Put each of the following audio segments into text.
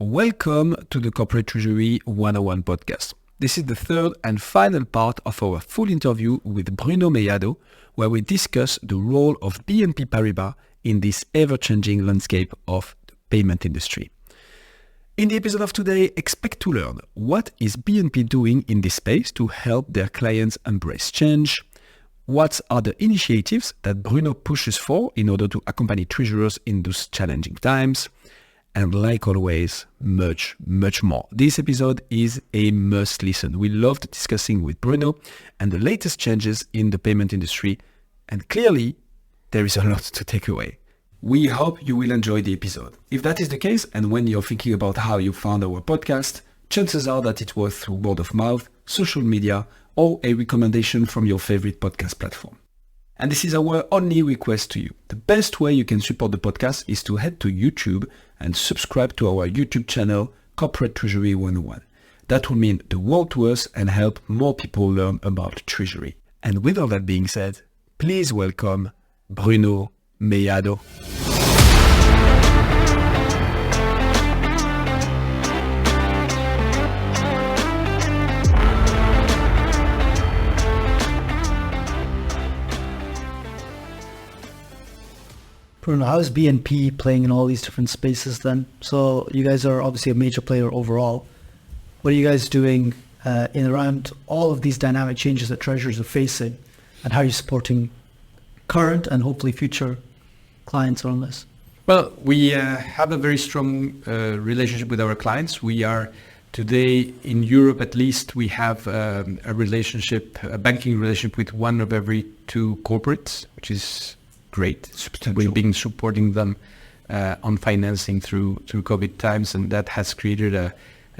Welcome to the Corporate Treasury 101 podcast. This is the third and final part of our full interview with Bruno Mellado, where we discuss the role of BNP Paribas in this ever-changing landscape of the payment industry. In the episode of today, expect to learn what is BNP doing in this space to help their clients embrace change. What are the initiatives that Bruno pushes for in order to accompany treasurers in those challenging times? And like always, much more. This episode is a must listen. We loved discussing with Bruno and the latest changes in the payment industry. And clearly, there is a lot to take away. We hope you will enjoy the episode. If that is the case, and when you're thinking about how you found our podcast, chances are that it was through word of mouth, social media, or a recommendation from your favorite podcast platform. And this is our only request to you. The best way you can support the podcast is to head to YouTube and subscribe to our YouTube channel, Corporate Treasury 101. That will mean the world to us and help more people learn about treasury. And with all that being said, please welcome Bruno Mellado. Bruno, how is BNP playing in all these different spaces then? So you guys are obviously a major player overall. What are you guys doing in around all of these dynamic changes that treasurers are facing, and how are you supporting current and hopefully future clients on this? Well, we have a very strong relationship with our clients. We are today in Europe, at least, we have a banking relationship with one of every two corporates, which is great. We've been supporting them on financing through COVID times, and that has created a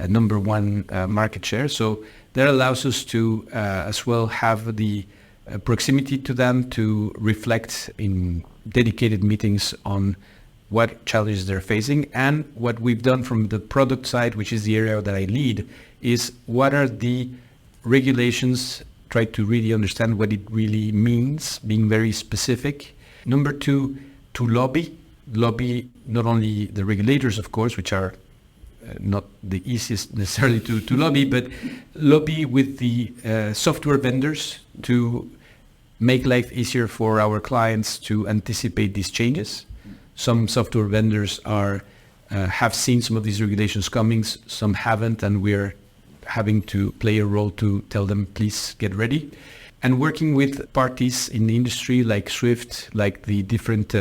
number one market share. So that allows us to as well have the proximity to them to reflect in dedicated meetings on what challenges they're facing. And what we've done from the product side, which is the area that I lead, is what are the regulations, try to really understand what it really means, being very specific. Number two, to lobby not only the regulators, of course, which are not the easiest necessarily to lobby, but lobby with the software vendors to make life easier for our clients to anticipate these changes. Some software vendors have seen some of these regulations coming, some haven't, and we're having to play a role to tell them, please get ready. And working with parties in the industry like SWIFT, like the different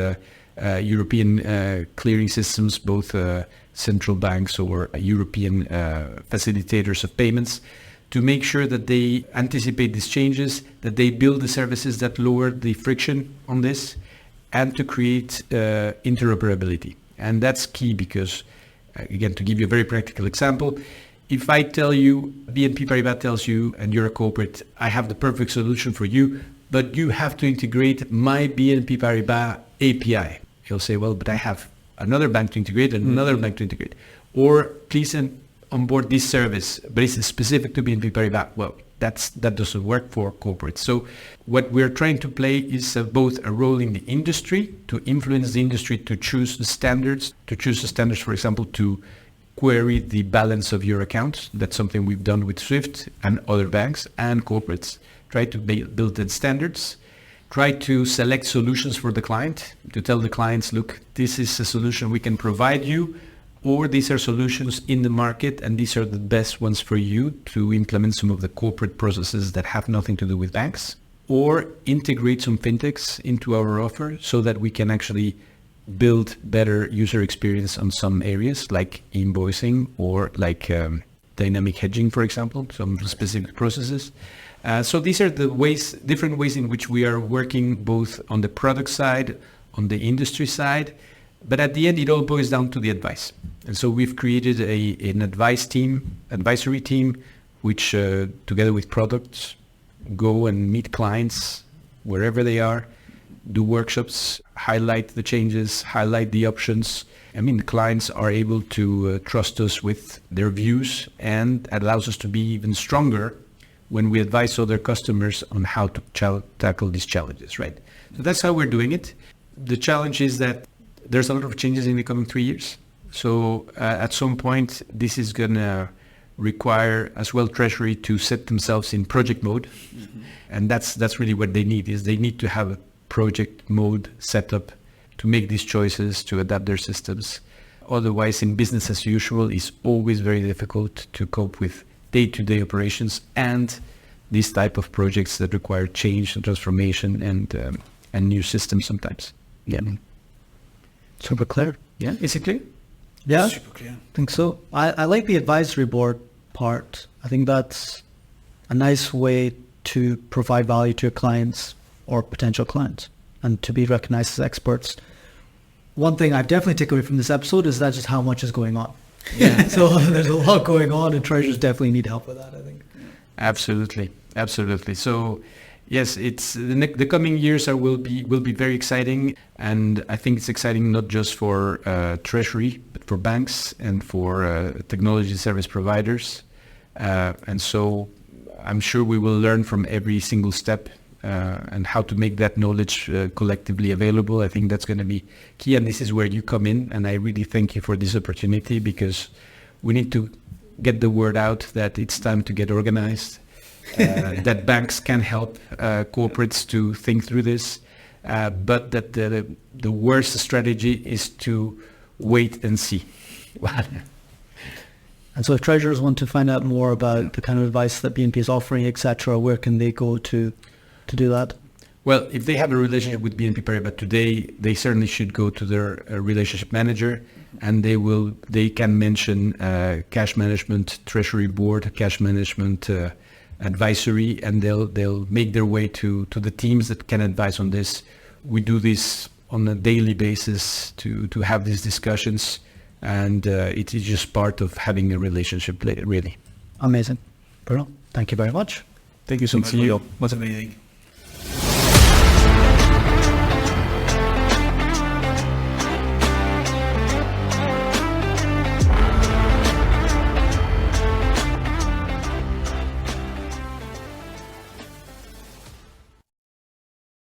European clearing systems, both central banks or European facilitators of payments, to make sure that they anticipate these changes, that they build the services that lower the friction on this, and to create interoperability. And that's key because, again, to give you a very practical example, if I tell you, BNP Paribas tells you, and you're a corporate, I have the perfect solution for you, but you have to integrate my BNP Paribas API. You'll say, well, but I have another bank to integrate and another bank to integrate. Or please onboard this service, but it's specific to BNP Paribas. Well, that doesn't work for corporates. So what we're trying to play is both a role in the industry, to influence the industry to choose the standards, for example, to query the balance of your account. That's something we've done with SWIFT and other banks and corporates. Try to build the standards. Try to select solutions for the client, to tell the clients, look, this is a solution we can provide you, or these are solutions in the market, and these are the best ones for you to implement some of the corporate processes that have nothing to do with banks, or integrate some fintechs into our offer so that we can actually build better user experience on some areas like invoicing or like dynamic hedging, for example, some specific processes. So these are the different ways in which we are working both on the product side, on the industry side, but at the end it all boils down to the advice. And so we've created an advisory team, which together with products go and meet clients wherever they are, do workshops, highlight the changes, highlight the options. I mean, the clients are able to trust us with their views, and it allows us to be even stronger when we advise other customers on how to tackle these challenges, right? So that's how we're doing it. The challenge is that there's a lot of changes in the coming 3 years. So at some point, this is going to require as well Treasury to set themselves in project mode. And that's really what they need, is they need to have a project mode set up to make these choices, to adapt their systems. Otherwise, in business as usual, it's always very difficult to cope with day-to-day operations and these type of projects that require change and transformation and new systems sometimes. Yeah. Super clear. Yeah, is it clear? Yeah, Super clear. I think so. I like the advisory board part. I think that's a nice way to provide value to your clients or potential clients and to be recognized as experts. One thing I've definitely taken away from this episode is that just how much is going on. Yeah. So there's a lot going on and treasurers definitely need help with that, I think. Absolutely. So yes, it's the coming years will be very exciting, and I think it's exciting not just for Treasury, but for banks and for technology service providers. And so I'm sure we will learn from every single step and how to make that knowledge collectively available. I think that's going to be key, and this is where you come in. And I really thank you for this opportunity, because we need to get the word out that it's time to get organized. That banks can help corporates to think through this, but that the worst strategy is to wait and see. And so if treasurers want to find out more about the kind of advice that BNP is offering, etc., where can they go to do that? Well, if they have a relationship with BNP Paribas today, they certainly should go to their relationship manager, and they can mention cash management, treasury board, cash management advisory, and they'll make their way to the teams that can advise on this. We do this on a daily basis to have these discussions, and it is just part of having a relationship, really. Amazing. Bruno, thank you very much. Thank you so much. Was amazing.